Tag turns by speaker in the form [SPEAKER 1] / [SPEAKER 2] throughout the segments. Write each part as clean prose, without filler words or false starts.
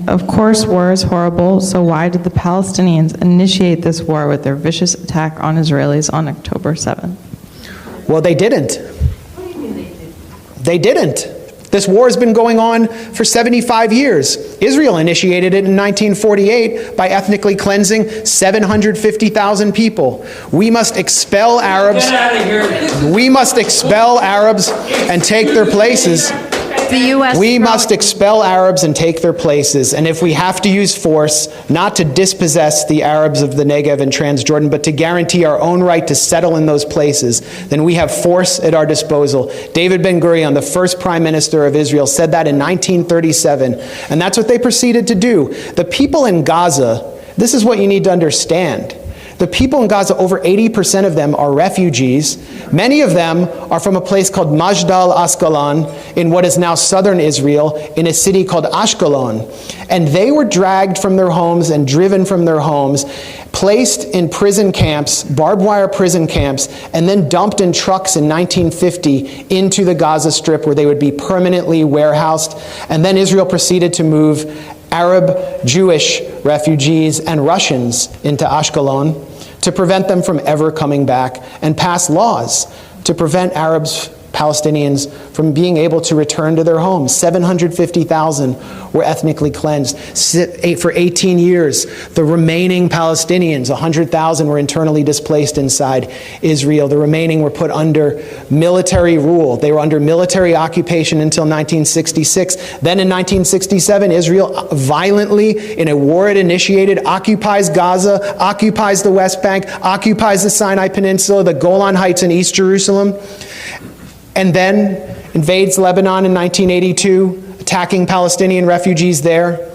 [SPEAKER 1] Of course, war is horrible, so why did the Palestinians initiate this war with their vicious attack on Israelis on October 7th?
[SPEAKER 2] Well, they didn't.
[SPEAKER 3] What do you mean they didn't?
[SPEAKER 2] They didn't. This war has been going on for 75 years. Israel initiated it in 1948 by ethnically cleansing 750,000 people. We must expel Arabs.
[SPEAKER 3] Get out of here.
[SPEAKER 2] We must expel Arabs and take their places.
[SPEAKER 4] The U.S.
[SPEAKER 2] We must expel Arabs and take their places. And if we have to use force, not to dispossess the Arabs of the Negev and Transjordan, but to guarantee our own right to settle in those places, then we have force at our disposal. David Ben-Gurion, the first prime minister of Israel, said that in 1937. And that's what they proceeded to do. The people in Gaza, this is what you need to understand. The people in Gaza, over 80% of them are refugees. Many of them are from a place called Majdal Asqalon in what is now southern Israel, in a city called Ashkelon. And they were dragged from their homes and driven from their homes, placed in prison camps, barbed wire prison camps, and then dumped in trucks in 1950 into the Gaza Strip where they would be permanently warehoused. And then Israel proceeded to move Arab, Jewish refugees and Russians into Ashkelon to prevent them from ever coming back, and pass laws to prevent Arabs, Palestinians from being able to return to their homes. 750,000 were ethnically cleansed. For 18 years, the remaining Palestinians, 100,000 were internally displaced inside Israel. The remaining were put under military rule. They were under military occupation until 1966. Then in 1967, Israel violently, in a war it initiated, occupies Gaza, occupies the West Bank, occupies the Sinai Peninsula, the Golan Heights in East Jerusalem, and then invades Lebanon in 1982, attacking Palestinian refugees there,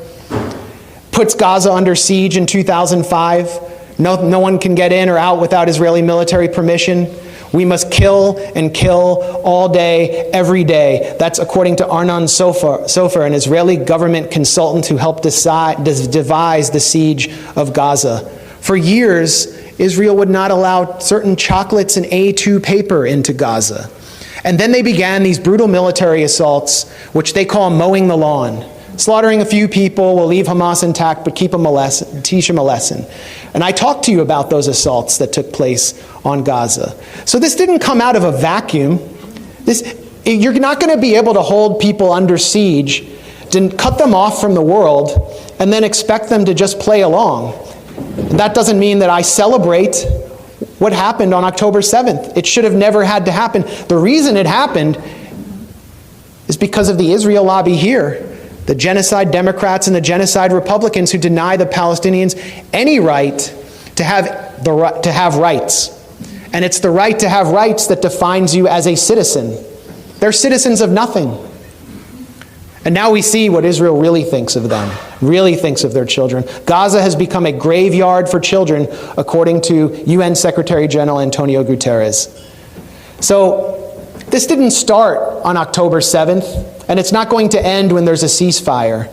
[SPEAKER 2] puts Gaza under siege in 2005. No one can get in or out without Israeli military permission. We must kill and kill all day, every day. That's according to Arnon Sofer, an Israeli government consultant who helped devise the siege of Gaza. For years, Israel would not allow certain chocolates and A2 paper into Gaza. And then they began these brutal military assaults, which they call mowing the lawn. Slaughtering a few people will leave Hamas intact, but teach them a lesson. And I talked to you about those assaults that took place on Gaza. So this didn't come out of a vacuum. You're not going to be able to hold people under siege, to cut them off from the world, and then expect them to just play along. And that doesn't mean that I celebrate what happened on October 7th. It should have never had to happen. The reason it happened is because of the Israel lobby here, the genocide Democrats and the genocide Republicans who deny the Palestinians any right to have rights. And it's the right to have rights that defines you as a citizen. They're citizens of nothing. And now we see what Israel really thinks of them, really thinks of their children. Gaza has become a graveyard for children, according to UN Secretary General Antonio Guterres. So this didn't start on October 7th, and it's not going to end when there's a ceasefire.